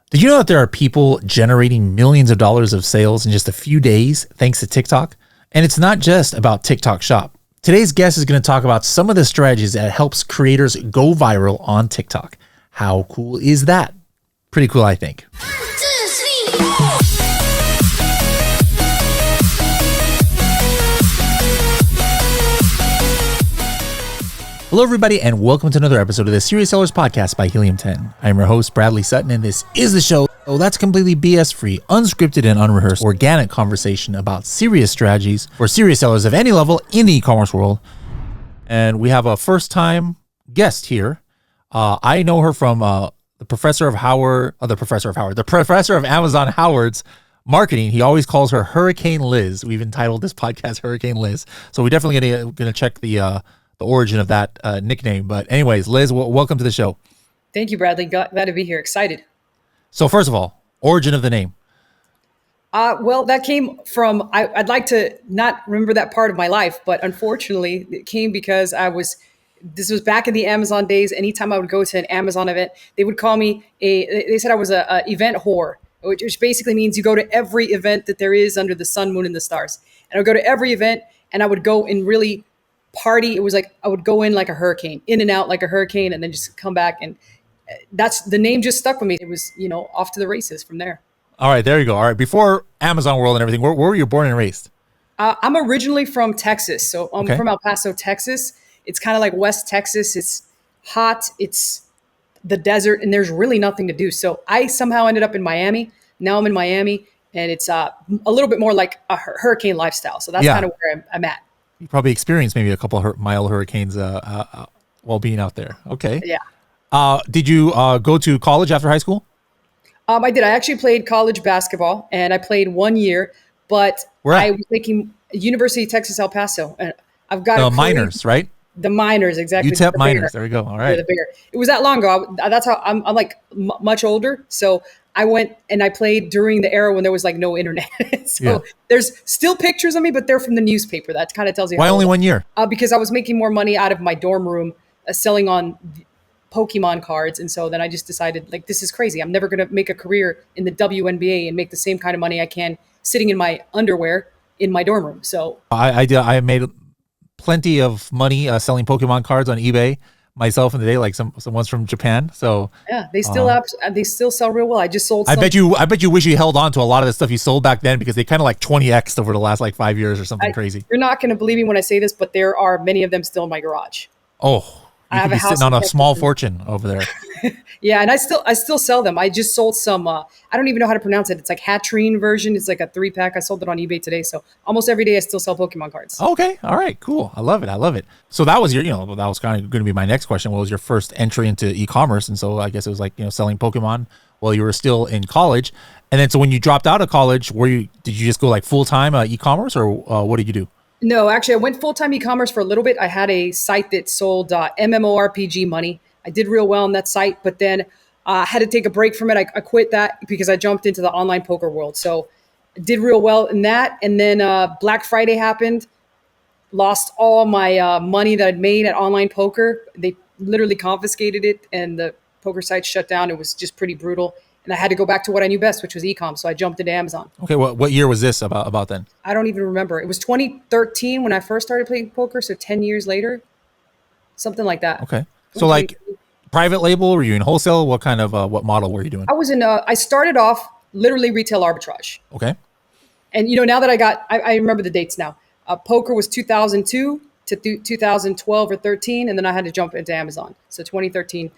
Did you know that there are people generating millions of dollars of sales in just a few days thanks to TikTok? And it's not just about TikTok Shop. Today's guest is going to talk about some of the strategies that helps creators go viral on TikTok. How cool is that? Pretty cool, I think. Hello, everybody, and welcome to another episode of the Serious Sellers Podcast by Helium 10. I'm your host, Bradley Sutton, and this is the show that's completely BS-free, unscripted, and unrehearsed, organic conversation about serious strategies for serious sellers of any level in the e-commerce world. And we have a first-time guest here. I know her from the professor of Amazon Howard's marketing. He always calls her Hurricane Liz. We've entitled this podcast Hurricane Liz. So we're definitely gonna check the origin of that nickname. But anyways, Liz, welcome to the show. Thank you, Bradley. Glad to be here. Excited. So first of all, origin of the name. Well, that came from, I'd like to not remember that part of my life, but unfortunately it came because this was back in the Amazon days. Anytime I would go to an Amazon event, they would call me they said I was a event whore, which basically means you go to every event that there is under the sun, moon, and the stars. And I would go to every event and I would go and really party. It was like I would go in like a hurricane, in and out like a hurricane, and then just come back. And that's the name just stuck with me. It was, off to the races from there. All right, there you go. All right, before Amazon World and everything, where were you born and raised? I'm originally from Texas. So I'm Okay. from El Paso, Texas. It's kind of like West Texas. It's hot. It's the desert, and there's really nothing to do. So I somehow ended up in Miami. Now I'm in Miami, and it's a little bit more like a hurricane lifestyle. So that's kind of where I'm at. You probably experienced maybe a couple of mild hurricanes while being out there. Okay. Yeah. Did you go to college after high school? I did. I actually played college basketball, and I played 1 year, but I was making University of Texas, El Paso. And I've got the Miners, right? The Miners, exactly. UTEP Miners. There we go. All right. The bigger. It was that long ago. That's how I'm like much older. So I went and I played during the era when there was like no internet. So there's still pictures of me, but they're from the newspaper. That kind of tells you. Why only 1 year? Because I was making more money out of my dorm room selling on Pokemon cards. And so then I just decided, like, this is crazy. I'm never going to make a career in the WNBA and make the same kind of money I can sitting in my underwear in my dorm room. So I made plenty of money selling Pokemon cards on eBay myself in the day, like some ones from Japan. So yeah, they still sell real well. I just sold some. I bet you wish you held on to a lot of the stuff you sold back then, because they kind of like 20x'd over the last like 5 years or something crazy. You're not going to believe me when I say this, but there are many of them still in my garage. Oh, you could be sitting on a small fortune over there. Yeah, and I still sell them. I just sold some, I don't even know how to pronounce it. It's like Hatrine version. It's like a 3-pack. I sold it on eBay today. So almost every day I still sell Pokemon cards. Okay. All right, cool. I love it. So that was that was kind of going to be my next question. What was your first entry into e-commerce? And so I guess it was like, selling Pokemon while you were still in college. And then so when you dropped out of college, did you just go like full-time e-commerce, or what did you do? No, actually, I went full-time e-commerce for a little bit. I had a site that sold MMORPG money. I did real well on that site, but then I had to take a break from it. I quit that because I jumped into the online poker world. So I did real well in that. And then Black Friday happened, lost all my money that I'd made at online poker. They literally confiscated it, and the poker site shut down. It was just pretty brutal. And I had to go back to what I knew best, which was e-com. So I jumped into Amazon. Okay, what year was this about then? I don't even remember. It was 2013 when I first started playing poker. So 10 years later, something like that. Okay. So like private label, were you in wholesale? What kind of, what model were you doing? I was I started off literally retail arbitrage. Okay. And, now that I remember the dates now. Poker was 2002 to 2012 or 13. And then I had to jump into Amazon. So 2013.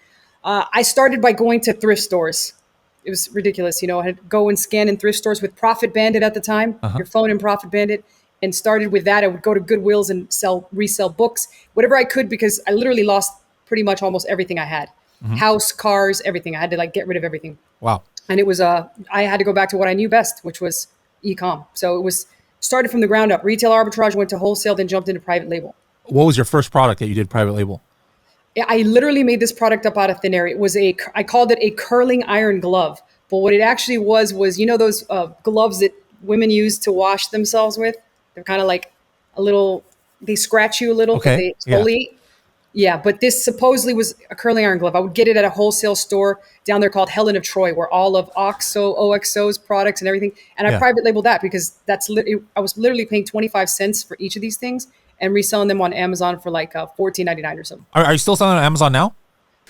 I started by going to thrift stores. It was ridiculous. I had to go and scan in thrift stores with Profit Bandit at the time, your phone and Profit Bandit, and started with that. I would go to Goodwills and resell books, whatever I could, because I literally lost pretty much almost everything I had. House, cars, everything. I had to get rid of everything. Wow. And it was, I had to go back to what I knew best, which was e-com. So it was started from the ground up. Retail arbitrage, went to wholesale, then jumped into private label. What was your first product that you did private label? I literally made this product up out of thin air. It was I called it a curling iron glove. But what it actually was those gloves that women use to wash themselves with? They're kind of like they scratch you a little. Okay. They exfoliate. Yeah, but this supposedly was a curling iron glove. I would get it at a wholesale store down there called Helen of Troy, where all of OXO's products and everything. And I Yeah. private labeled that because I was literally paying 25 cents for each of these things and reselling them on Amazon for like 14.99 or something. Are you still selling on Amazon now?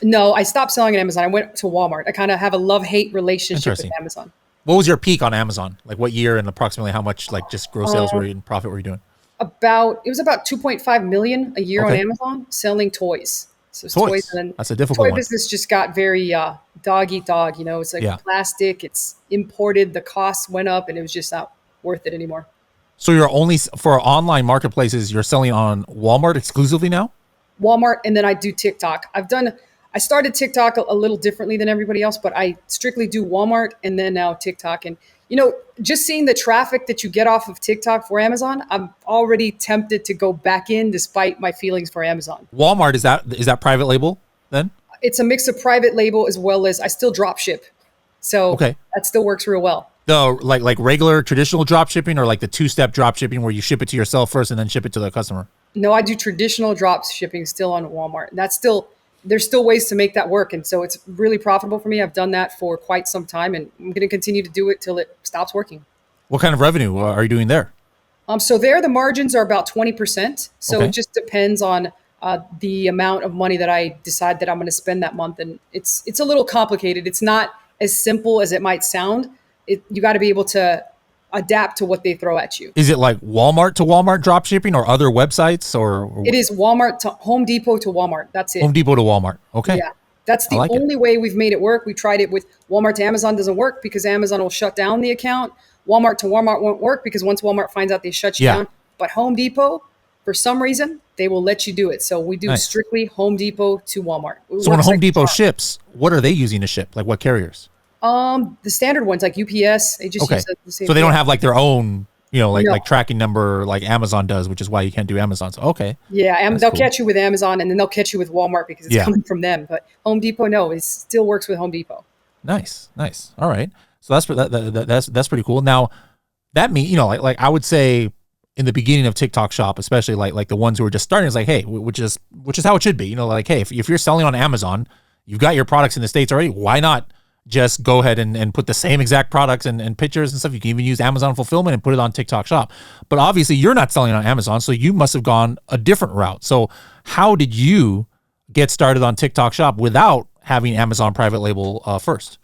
No, I stopped selling at Amazon. I went to Walmart. I kind of have a love-hate relationship with Interesting. Amazon. What was your peak on Amazon? Like what year and approximately how much like just gross sales were you and profit were you doing? It was about 2.5 million a year on Okay. Amazon selling toys. So it's toys, Toys. and then That's a difficult toy one. business just got very dog eat dog. It's like Yeah. plastic. It's imported. The costs went up, and it was just not worth it anymore. So you're only for online marketplaces, you're selling on Walmart exclusively now? Walmart, and then I do TikTok. I started TikTok a little differently than everybody else, but I strictly do Walmart and then now TikTok. And just seeing the traffic that you get off of TikTok for Amazon, I'm already tempted to go back in despite my feelings for Amazon. Walmart, is that private label then? It's a mix of private label as well as I still drop ship. So Okay. that still works real well. The like regular traditional drop shipping or like the two-step drop shipping where you ship it to yourself first and then ship it to the customer? No, I do traditional drop shipping still on Walmart. There's still ways to make that work. And so it's really profitable for me. I've done that for quite some time and I'm going to continue to do it till it stops working. What kind of revenue are you doing there? So there, the margins are about 20%. So Okay. it just depends on the amount of money that I decide that I'm going to spend that month. And it's a little complicated. It's not as simple as it might sound. You got to be able to adapt to what they throw at you. Is it like Walmart to Walmart drop shipping or other websites or It is Walmart to Home Depot to Walmart. That's it. Home Depot to Walmart? Okay. Yeah. That's I the like it. only way we've made it work. We tried it with Walmart to Amazon, doesn't work because Amazon will shut down the account. Walmart to Walmart won't work because once Walmart finds out, they shut you Yeah. down. But Home Depot, for some reason, they will let you do it. So we do Nice. strictly Home Depot to Walmart. It So when works Home like a Depot charm. ships, what are they using to ship? Like what carriers? The standard ones like UPS, they just Okay. use the same. So they don't yeah. have like their own, like No. like tracking number like Amazon does, which is why you can't do Amazon. So okay. Yeah, and That's they'll cool. catch you with Amazon, and then they'll catch you with Walmart because it's Yeah. coming from them. But Home Depot, no, it still works with Home Depot. Nice. All right. So that's pretty cool. Now that means like I would say in the beginning of TikTok Shop, especially like the ones who are just starting, it's like hey, which is how it should be. Like hey, if you're selling on Amazon, you've got your products in the States already. Why not just go ahead and put the same exact products and pictures and stuff? You can even use Amazon fulfillment and put it on TikTok Shop. But obviously you're not selling on Amazon, so you must have gone a different route. So how did you get started on TikTok Shop without having Amazon private label first?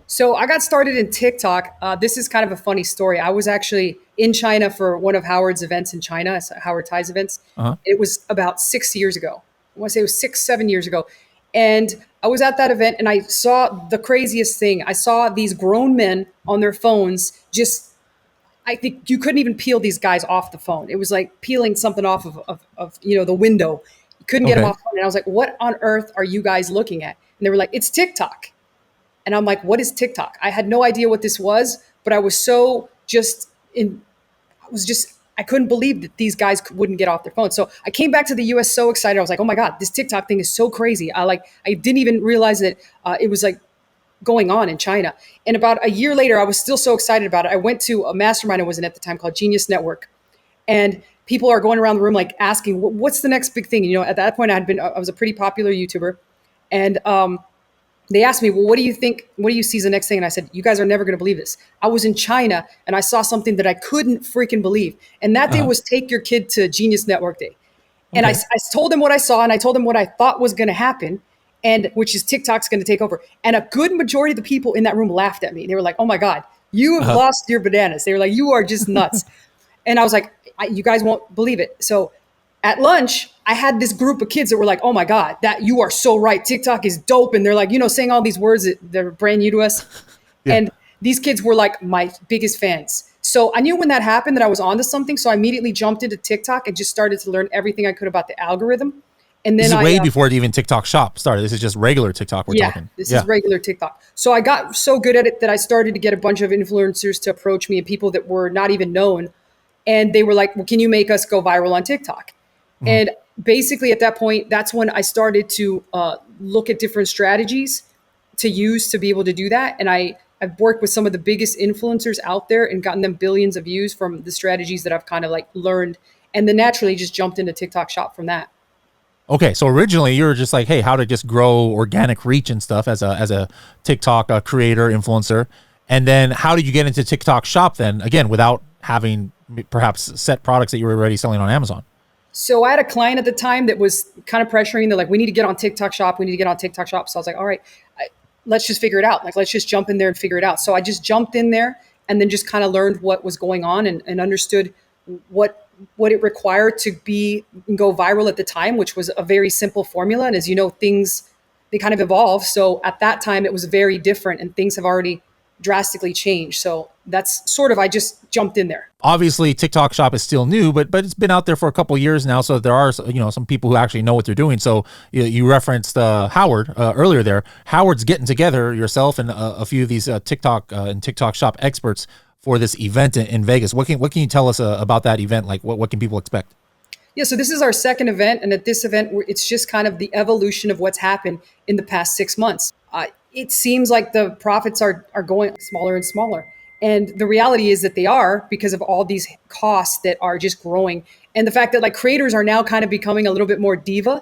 So I got started in TikTok. This is kind of a funny story. I was actually in China for one of Howard's events in China, Howard Tai's events. Uh-huh. It was about 6 years ago. I want to say it was 7 years ago. And I was at that event and I saw the craziest thing. I saw these grown men on their phones I think you couldn't even peel these guys off the phone. It was like peeling something off of the window. You couldn't get them Okay. off the phone. And I was like, what on earth are you guys looking at? And they were like, it's TikTok. And I'm like, what is TikTok? I had no idea what this was, but I was so I couldn't believe that these guys wouldn't get off their phone. So I came back to the US so excited. I was like, oh my God, this TikTok thing is so crazy. I didn't even realize that it was like going on in China. And about a year later, I was still so excited about it. I went to a mastermind I was in at the time called Genius Network. And people are going around the room like asking, what's the next big thing? At that point I was a pretty popular YouTuber. And they asked me, well, what do you think? What do you see as the next thing? And I said, you guys are never going to believe this. I was in China and I saw something that I couldn't freaking believe. And that day was Take Your Kid to Genius Network Day. And Okay. I told them what I saw and I told them what I thought was going to happen, and which is TikTok's going to take over. And a good majority of the people in that room laughed at me. They were like, oh my God, you have lost your bananas. They were like, you are just nuts. And I was like, you guys won't believe it. So at lunch, I had this group of kids that were like, oh my God, that you are so right. TikTok is dope. And they're like, saying all these words that they're brand new to us. Yeah. And these kids were like my biggest fans. So I knew when that happened that I was onto something. So I immediately jumped into TikTok and just started to learn everything I could about the algorithm. And then This is way before even TikTok Shop started. This is just regular TikTok we're talking. This is regular TikTok. So I got so good at it that I started to get a bunch of influencers to approach me and people that were not even known. And they were like, well, can you make us go viral on TikTok? And basically at that point, that's when I started to look at different strategies to use to be able to do that. And I've worked with some of the biggest influencers out there and gotten them billions of views from the strategies that I've kind of like learned. And then naturally just jumped into TikTok Shop from that. Okay, so originally you were just like, hey, how to just grow organic reach and stuff as a TikTok creator influencer, and then how did you get into TikTok Shop then? Again, without having perhaps set products that you were already selling on Amazon. So I had a client at the time that was kind of pressuring. They're like, we need to get on TikTok Shop. We need to get on TikTok Shop. So I was like, all right, let's just figure it out. Like, let's just jump in there and figure it out. So I just jumped in there and then just kind of learned what was going on and understood what what it required to be go viral at the time, which was a very simple formula. And as you know, things they kind of evolve. So at that time, it was very different, and things have already drastically changed. So that's sort of I just jumped in there. Obviously, TikTok Shop is still new, but it's been out there for a couple of years now. So there are some people who actually know what they're doing. So you referenced Howard earlier there. Howard's getting together yourself and a few of these TikTok and TikTok Shop experts for this event in Vegas. What can you tell us about that event? Like what can people expect? Yeah, so this is our second event, and at this event, it's just kind of the evolution of what's happened in the past 6 months. It seems like the profits are going smaller and smaller, and the reality is that they are because of all these costs that are just growing, and the fact that like creators are now kind of becoming a little bit more diva.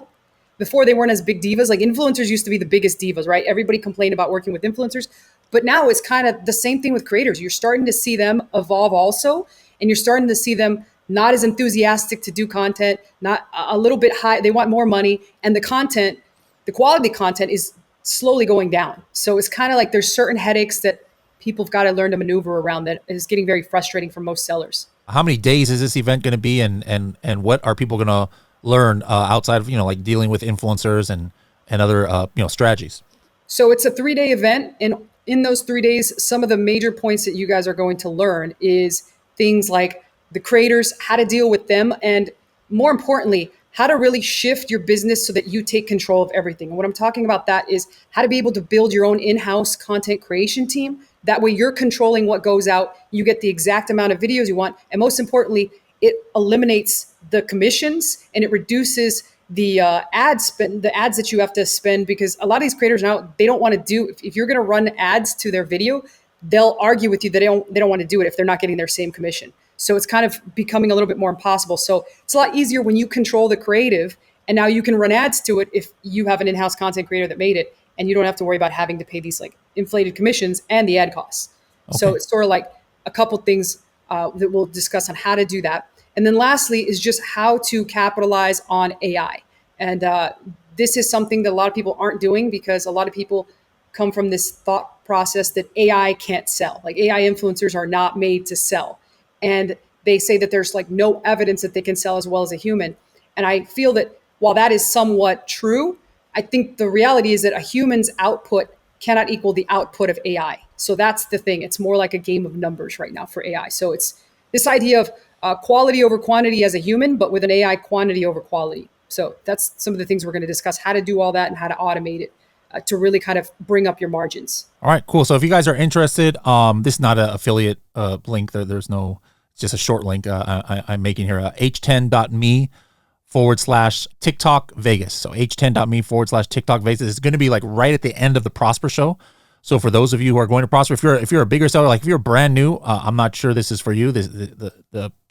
Before they weren't as big divas. Like influencers used to be the biggest divas, right? Everybody complained about working with influencers, but now it's kind of the same thing with creators. You're starting to see them evolve also, and you're starting to see them not as enthusiastic to do content, not a little bit high. They want more money, and the content, the quality content is slowly going down. So it's kind of like there's certain headaches that people have got to learn to maneuver around that is getting very frustrating for most sellers. How many days is this event going to be, and what are people going to learn outside of like dealing with influencers and other strategies? So it's a 3-day event. And in those 3 days, some of the major points that you guys are going to learn is things like the creators, how to deal with them, and more importantly, how to really shift your business so that you take control of everything. And what I'm talking about that is how to be able to build your own in-house content creation team. That way you're controlling what goes out. You get the exact amount of videos you want. And most importantly, it eliminates the commissions and it reduces the ad spend, the ads that you have to spend, because a lot of these creators now, they don't want to do, if you're going to run ads to their video, they'll argue with you that they don't want to do it if they're not getting their same commission. So it's kind of becoming a little bit more impossible. So it's a lot easier when you control the creative, and now you can run ads to it if you have an in-house content creator that made it, and you don't have to worry about having to pay these like inflated commissions and the ad costs. Okay. So it's sort of like a couple things that we'll discuss on how to do that. And then lastly is just how to capitalize on AI. And this is something that a lot of people aren't doing because a lot of people come from this thought process that AI can't sell. Like AI influencers are not made to sell. And they say that there's like no evidence that they can sell as well as a human. And I feel that while that is somewhat true, I think the reality is that a human's output cannot equal the output of AI. So that's the thing. It's more like a game of numbers right now for AI. So it's this idea of quality over quantity as a human, but with an AI, quantity over quality. So that's some of the things we're going to discuss, how to do all that and how to automate it to really kind of bring up your margins. All right, cool. So if you guys are interested, this is not an affiliate link. There's no, it's just a short link I'm making here, h10.me/TikTok Vegas. So h10.me/TikTok Vegas. It's going to be like right at the end of the Prosper show. So for those of you who are going to Prosper, if you're a bigger seller, like if you're brand new, I'm not sure this is for you. This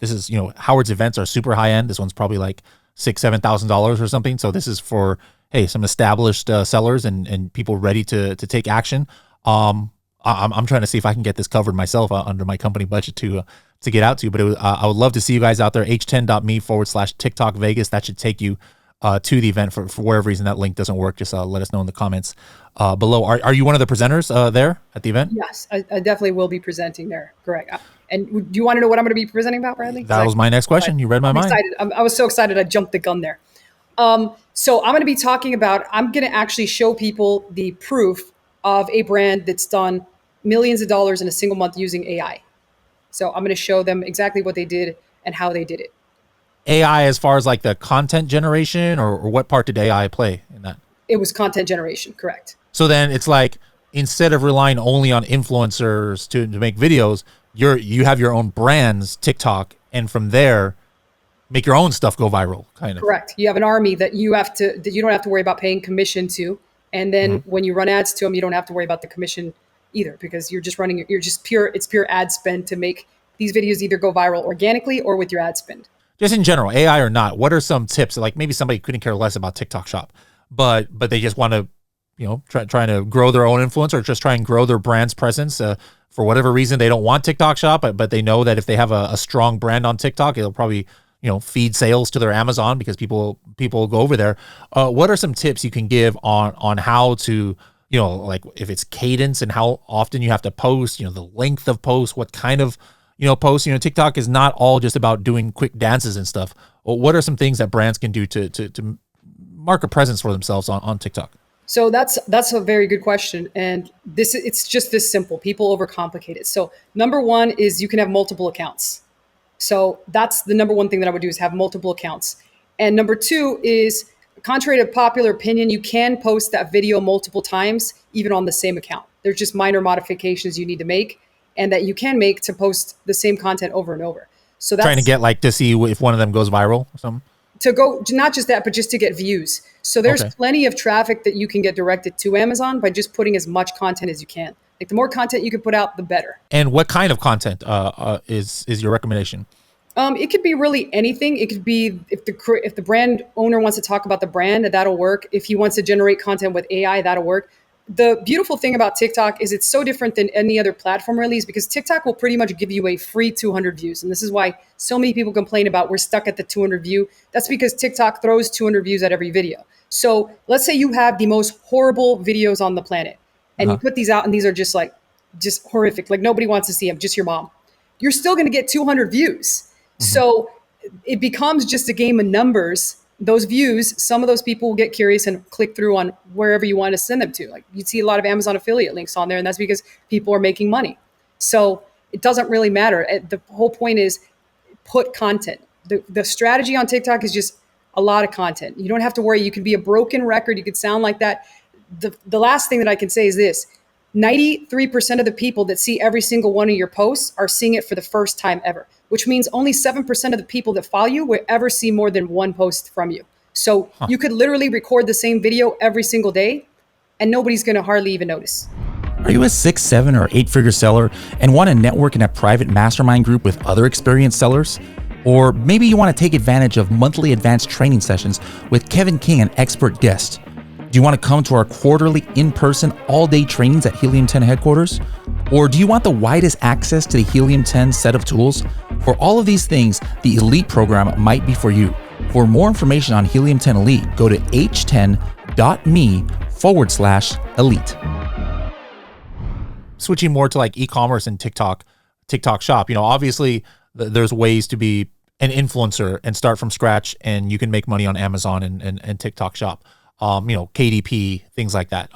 is, Howard's events are super high end. This one's probably like $6,000-$7,000 or something. So this is for, hey, some established sellers and people ready to take action. I'm trying to see if I can get this covered myself under my company budget to get out to. But I would love to see you guys out there. h10.me/TikTok Vegas. That should take you to the event. For whatever reason that link doesn't work, just let us know in the comments below. Are you one of the presenters there at the event? Yes, I definitely will be presenting there. Correct. And do you want to know what I'm going to be presenting about, Bradley? That was my next question. You read my mind. Excited. I was so excited I jumped the gun there. So I'm going to be talking about, I'm going to actually show people the proof of a brand that's done millions of dollars in a single month using AI. So I'm going to show them exactly what they did and how they did it. AI as far as like the content generation, or what part did AI play in that? It was content generation, correct. So then it's like, instead of relying only on influencers to make videos, you have your own brand's TikTok, and from there make your own stuff go viral, kind of. Correct. You have an army that you don't have to worry about paying commission to. And then when you run ads to them, you don't have to worry about the commission either, because it's pure ad spend to make these videos either go viral organically or with your ad spend. just in general, AI or not, what are some tips? Like maybe somebody couldn't care less about TikTok Shop, but they just want to, trying to grow their own influence or just try and grow their brand's presence. For whatever reason, they don't want TikTok Shop, but they know that if they have a strong brand on TikTok, it'll probably feed sales to their Amazon because people go over there. What are some tips you can give on how to, like if it's cadence and how often you have to post, the length of post, what kind of post? TikTok is not all just about doing quick dances and stuff. What are some things that brands can do to mark a presence for themselves on TikTok? So that's a very good question. And it's just this simple. People overcomplicate it. So number one is you can have multiple accounts. So that's the number one thing that I would do is have multiple accounts. And number two is, contrary to popular opinion, you can post that video multiple times, even on the same account. There's just minor modifications you need to make and that you can make to post the same content over and over. So that's trying to get to see if one of them goes viral or something. To go, not just that, but just to get views. So there's plenty of traffic that you can get directed to Amazon by just putting as much content as you can. Like the more content you can put out, the better. And what kind of content is your recommendation? It could be really anything. It could be if the brand owner wants to talk about the brand, that'll work. If he wants to generate content with AI, that'll work. The beautiful thing about TikTok is it's so different than any other platform release because TikTok will pretty much give you a free 200 views. And this is why so many people complain about we're stuck at the 200 view. That's because TikTok throws 200 views at every video. So let's say you have the most horrible videos on the planet and you put these out and these are just horrific. Like nobody wants to see them, just your mom. You're still going to get 200 views. So it becomes just a game of numbers. Those views, some of those people will get curious and click through on wherever you want to send them to. Like you'd see a lot of Amazon affiliate links on there, and that's because people are making money. So it doesn't really matter. The whole point is put content. The strategy on TikTok is just a lot of content. You don't have to worry. You could be a broken record. You could sound like that. The last thing that I can say is this. 93% of the people that see every single one of your posts are seeing it for the first time ever, which means only 7% of the people that follow you will ever see more than one post from you. So you could literally record the same video every single day and nobody's going to hardly even notice. Are you a 6, 7, or 8-figure seller and want to network in a private mastermind group with other experienced sellers? Or maybe you want to take advantage of monthly advanced training sessions with Kevin King, an expert guest. Do you want to come to our quarterly in-person all-day trainings at Helium 10 headquarters? Or do you want the widest access to the Helium 10 set of tools? For all of these things, the Elite program might be for you. For more information on Helium 10 Elite, go to h10.me/elite. Switching more to like e-commerce and TikTok Shop, obviously there's ways to be an influencer and start from scratch, and you can make money on Amazon and TikTok Shop. KDP, things like that.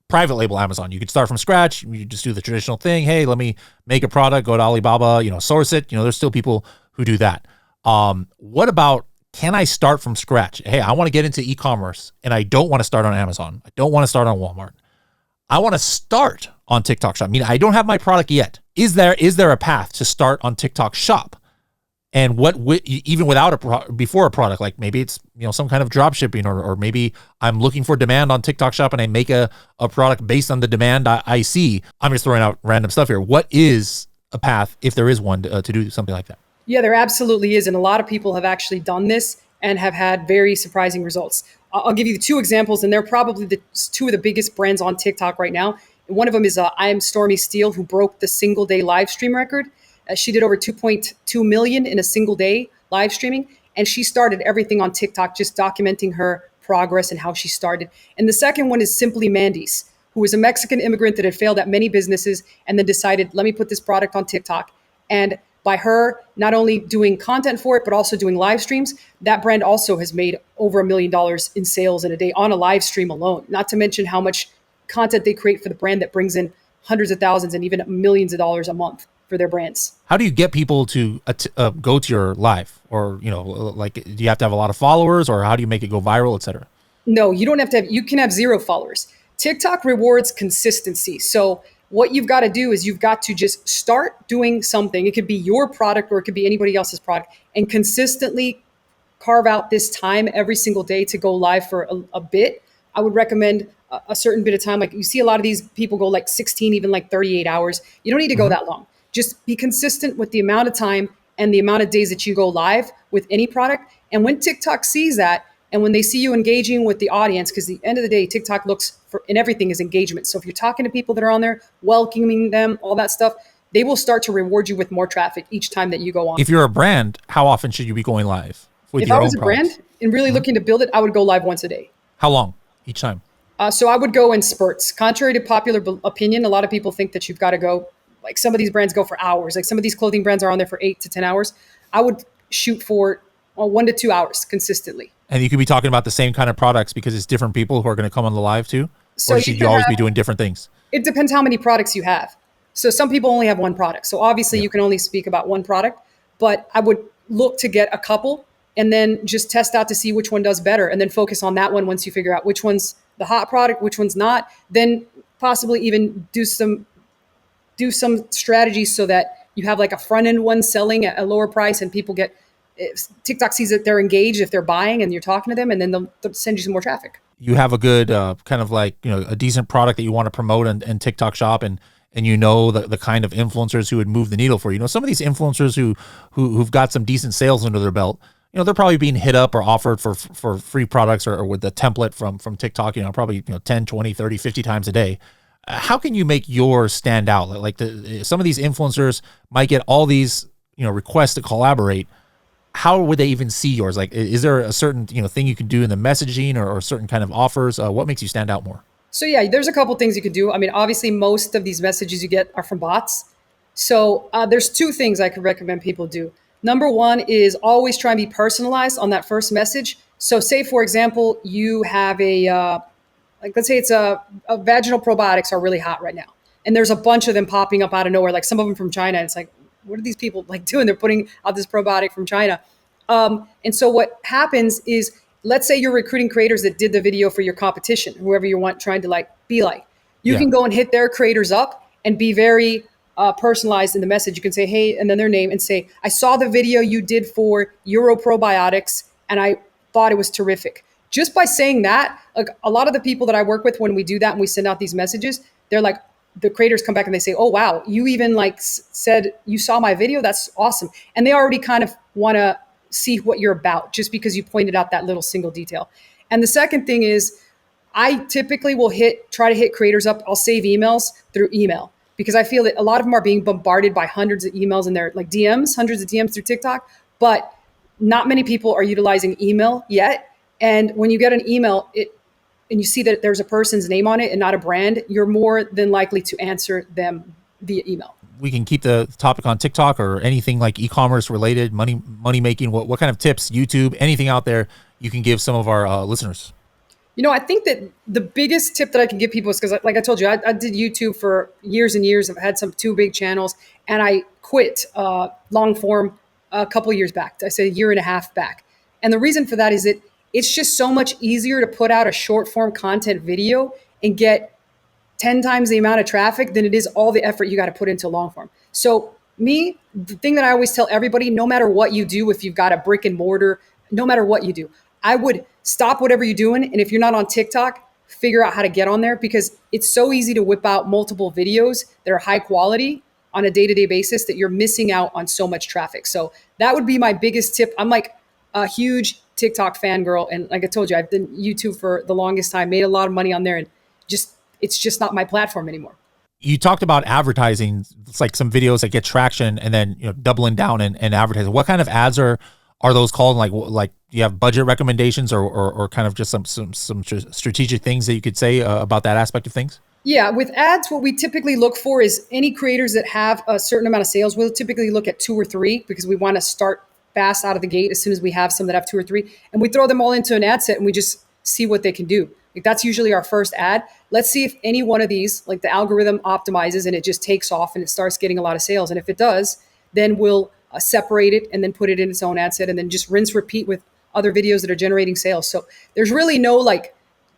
Private label Amazon, you could start from scratch. You just do the traditional thing. Hey, let me make a product, go to Alibaba, source it. There's still people who do that. What about, can I start from scratch? Hey, I want to get into e-commerce and I don't want to start on Amazon. I don't want to start on Walmart. I want to start on TikTok Shop. I mean, I don't have my product yet. Is there a path to start on TikTok Shop? And even without before a product, like maybe it's some kind of drop shipping, or maybe I'm looking for demand on TikTok Shop and I make a product based on the demand I see. I'm just throwing out random stuff here. What is a path, if there is one, to do something like that? Yeah, there absolutely is, and a lot of people have actually done this and have had very surprising results. I'll give you 2 examples, and they're probably the 2 of the biggest brands on TikTok right now. One of them is I Am Stormy Steele, who broke the single-day live stream record. She did over 2.2 million in a single day live streaming. And she started everything on TikTok, just documenting her progress and how she started. And the second one is Simply Mandy's, who was a Mexican immigrant that had failed at many businesses and then decided, let me put this product on TikTok. And by her not only doing content for it, but also doing live streams, that brand also has made over $1 million in sales in a day on a live stream alone, not to mention how much content they create for the brand that brings in hundreds of thousands and even millions of dollars a month for their brands. How do you get people to go to your live? Or, do you have to have a lot of followers, or how do you make it go viral, et cetera? No, you don't have to have, you can have 0 followers. TikTok rewards consistency. So what you've got to do is you've got to just start doing something. It could be your product or it could be anybody else's product, and consistently carve out this time every single day to go live for a bit. I would recommend a certain bit of time. Like you see a lot of these people go like 16, even like 38 hours. You don't need to go that long. Just be consistent with the amount of time and the amount of days that you go live with any product. And when TikTok sees that, and when they see you engaging with the audience, because at the end of the day, TikTok looks for, and everything is engagement. So if you're talking to people that are on there, welcoming them, all that stuff, they will start to reward you with more traffic each time that you go on. If you're a brand, how often should you be going live with If your I own was a products? brand and really looking to build it, I would go live once a day. How long each time? So I would go in spurts. Contrary to popular opinion, a lot of people think that you've got to go, like some of these brands go for hours. Like some of these clothing brands are on there for 8 to 10 hours. I would shoot for 1 to 2 hours consistently. And you could be talking about the same kind of products because it's different people who are going to come on the live too? So or should you always be doing different things? It depends how many products you have. So some people only have one product. So obviously you can only speak about one product, but I would look to get a couple and then just test out to see which one does better and then focus on that one once you figure out which one's the hot product, which one's not, then possibly even do some strategies so that you have like a front end one selling at a lower price and people get, TikTok sees that they're engaged if they're buying and you're talking to them, and then they'll send you some more traffic. You have a good kind of like, a decent product that you want to promote and TikTok shop, and you know the kind of influencers who would move the needle for you. Some of these influencers who've got some decent sales under their belt, they're probably being hit up or offered for free products or with the template from TikTok, probably 10, 20, 30, 50 times a day. How can you make yours stand out? Like some of these influencers might get all these, requests to collaborate. How would they even see yours? Like, is there a certain, thing you can do in the messaging or certain kind of offers? What makes you stand out more? So yeah, there's a couple things you could do. I mean, obviously most of these messages you get are from bots. So there's 2 things I could recommend people do. Number 1 is always try and be personalized on that first message. So say, for example, you have let's say it's a vaginal probiotics are really hot right now. And there's a bunch of them popping up out of nowhere, like some of them from China. And it's like, what are these people like doing? They're putting out this probiotic from China. And so what happens is, let's say you're recruiting creators that did the video for your competition, whoever you want trying to be like. You can go and hit their creators up and be very personalized in the message. You can say, hey, and then their name, and say, I saw the video you did for Euro Probiotics and I thought it was terrific. Just by saying that, like a lot of the people that I work with, when we do that and we send out these messages, they're like, the creators come back and they say, oh, wow, you even said you saw my video. That's awesome. And they already kind of want to see what you're about just because you pointed out that little single detail. And the second thing is, I typically will try to hit creators up. I'll save emails through email because I feel that a lot of them are being bombarded by hundreds of emails in their DMs, hundreds of DMs through TikTok, but not many people are utilizing email yet. And when you get an email, and you see that there's a person's name on it and not a brand, you're more than likely to answer them via email. We can keep the topic on TikTok or anything like e-commerce related, money making. What kind of tips, YouTube, anything out there you can give some of our listeners? I think that the biggest tip that I can give people is because, like I told you, I did YouTube for years and years. I've had 2 big channels, and I quit long form a couple of years back. I say a year and a half back. And the reason for that is that it's just so much easier to put out a short form content video and get 10 times the amount of traffic than it is all the effort you got to put into long form. So the thing that I always tell everybody, no matter what you do, if you've got a brick and mortar, no matter what you do, I would stop whatever you're doing. And if you're not on TikTok, figure out how to get on there, because it's so easy to whip out multiple videos that are high quality on a day-to-day basis that you're missing out on so much traffic. So that would be my biggest tip. I'm like a huge TikTok fangirl. And like I told you, I've done YouTube for the longest time, made a lot of money on there, and it's just not my platform anymore. You talked about advertising. It's like some videos that get traction and then doubling down and advertising. What kind of ads are those called? Like do you have budget recommendations or kind of just some strategic things that you could say about that aspect of things? Yeah, with ads, what we typically look for is any creators that have a certain amount of sales. We'll typically look at 2 or 3 because we want to start fast out of the gate as soon as we have some that have 2 or 3. And we throw them all into an ad set and we just see what they can do. That's usually our first ad. Let's see if any one of these, like the algorithm optimizes and it just takes off and it starts getting a lot of sales. And if it does, then we'll separate it and then put it in its own ad set and then just rinse, repeat with other videos that are generating sales. So there's really no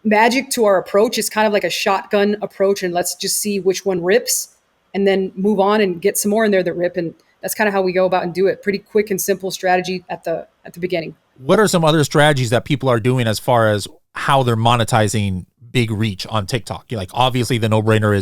magic to our approach. It's kind of like a shotgun approach, and let's just see which one rips and then move on and get some more in there that rip. And that's kind of how we go about and do it. Pretty quick and simple strategy at the beginning. What are some other strategies that people are doing as far as how they're monetizing big reach on TikTok? Obviously the no-brainer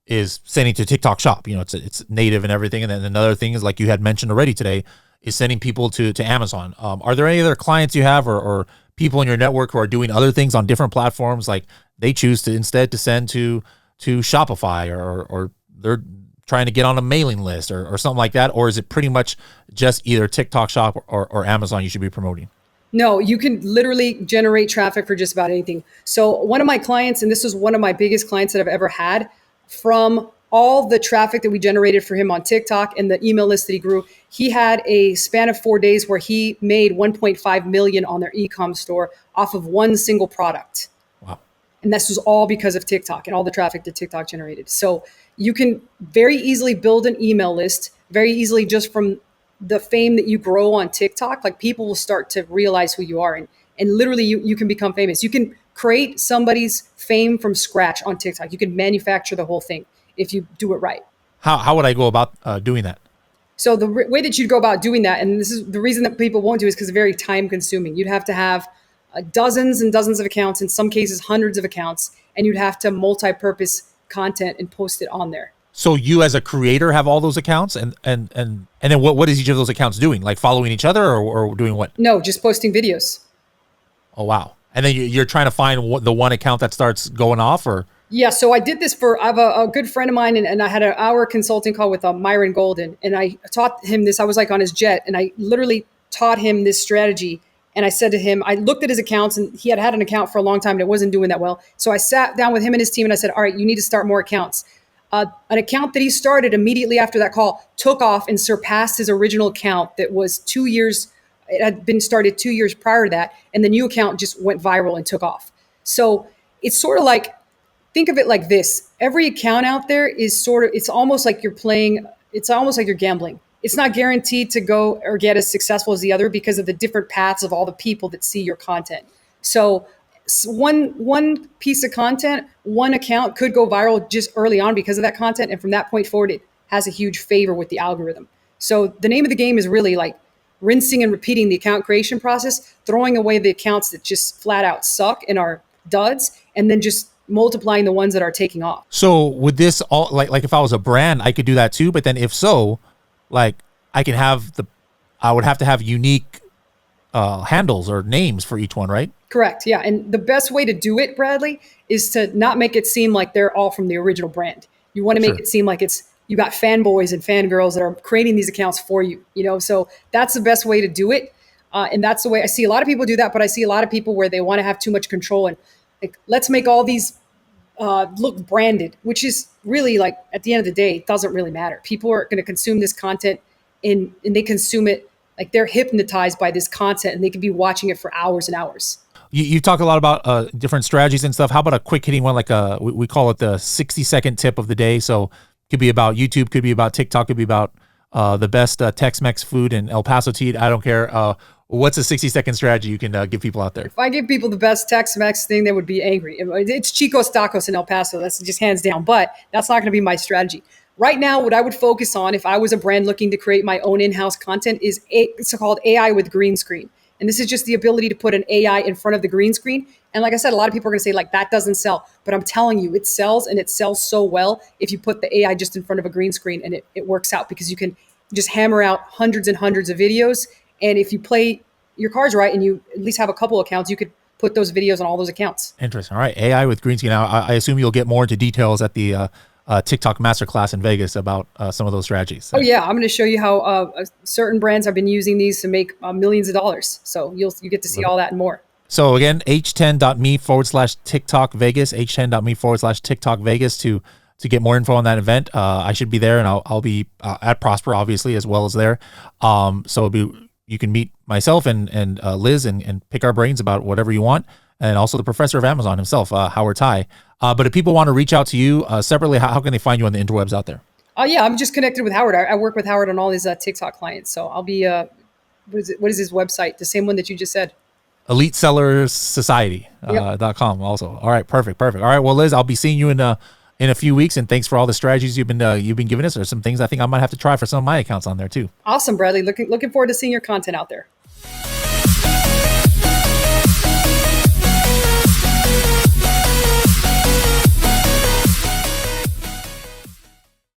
is sending to TikTok shop. It's native and everything. And then another thing is, like you had mentioned already today, sending people to Amazon. Are there any other clients you have or people in your network who are doing other things on different platforms, like they choose to instead to send to Shopify or they're trying to get on a mailing list or something like that? Or is it pretty much just either TikTok Shop or Amazon you should be promoting? No, you can literally generate traffic for just about anything. So one of my clients, and this was one of my biggest clients that I've ever had, from all the traffic that we generated for him on TikTok and the email list that he grew, he had a span of 4 days where he made 1.5 million on their e-com store off of one single product. Wow. And this was all because of TikTok and all the traffic that TikTok generated. So you can very easily build an email list, very easily just from the fame that you grow on TikTok. Like, people will start to realize who you are, and literally you can become famous. You can create somebody's fame from scratch on TikTok. You can manufacture the whole thing if you do it right. How would I go about doing that? So the way that you'd go about doing that, and this is the reason that people won't do, is because it's very time consuming. You'd have to have dozens and dozens of accounts, in some cases hundreds of accounts, and you'd have to multi-purpose content and post it on there. So you as a creator have all those accounts, and then what is each of those accounts doing? Like following each other or doing what? No, just posting videos. Oh, wow. And then you're trying to find the one account that starts going off, or? Yeah, so I did this I have a good friend of mine, and I had an hour consulting call with Myron Golden, and I taught him this. I was like on his jet, and I literally taught him this strategy. And I said to him, I looked at his accounts, and he had an account for a long time and it wasn't doing that well. So I sat down with him and his team and I said, all right, you need to start more accounts. An account that he started immediately after that call took off and surpassed his original account that was 2 years. It had been started 2 years prior to that. And the new account just went viral and took off. So it's sort of like, think of it like this. Every account out there is it's almost like you're gambling. It's not guaranteed to go or get as successful as the other because of the different paths of all the people that see your content. So one piece of content, one account could go viral just early on because of that content. And from that point forward, it has a huge favor with the algorithm. So the name of the game is really like rinsing and repeating the account creation process, throwing away the accounts that just flat out suck and are duds, and then just multiplying the ones that are taking off. So would this all, like if I was a brand, I could do that too. But then if so, like I would have to have unique handles or names for each one, right? Correct. Yeah. And the best way to do it, Bradley, is to not make it seem like they're all from the original brand. You want to make it seem like you got fanboys and fangirls that are creating these accounts for you, so that's the best way to do it. And that's the way I see a lot of people do that. But I see a lot of people where they want to have too much control and like, let's make all these look branded, which is really like, at the end of the day, it doesn't really matter. People are going to consume this content and they consume it like they're hypnotized by this content and they could be watching it for hours and hours. You talk a lot about different strategies and stuff. How about a quick hitting one, like we call it the 60-second tip of the day. So it could be about YouTube, could be about TikTok, could be about the best Tex-Mex food in El Paso to eat. I don't care. What's a 60-second strategy you can give people out there? If I give people the best Tex-Mex thing, they would be angry. It's Chico's Tacos in El Paso. That's just hands down. But that's not going to be my strategy. Right now, what I would focus on if I was a brand looking to create my own in-house content is it's called AI with green screen. And this is just the ability to put an AI in front of the green screen. And like I said, a lot of people are going to say like, that doesn't sell. But I'm telling you, it sells, and it sells so well if you put the AI just in front of a green screen, and it works out because you can just hammer out hundreds and hundreds of videos. And if you play your cards right and you at least have a couple accounts, you could put those videos on all those accounts. Interesting. All right. AI with green screen. Now, I assume you'll get more into details at the TikTok masterclass in Vegas about some of those strategies. Oh yeah, I'm going to show you how certain brands have been using these to make millions of dollars. So you get to see all that and more. So again, h10.me/TikTok Vegas, h10.me/TikTok Vegas to get more info on that event. I should be there, and I'll be at Prosper obviously as well as there. So you can meet myself and Liz and pick our brains about whatever you want. And also the professor of Amazon himself, Howard Tai. But if people want to reach out to you separately, how can they find you on the interwebs out there? Yeah, I'm just connected with Howard. I work with Howard on all his TikTok clients. So I'll be, what is his website? The same one that you just said. EliteSellersSociety.com also. All right, perfect. All right, well, Liz, I'll be seeing you in a few weeks, and thanks for all the strategies you've been giving us. There's some things I think I might have to try for some of my accounts on there too. Awesome, Bradley. Looking forward to seeing your content out there.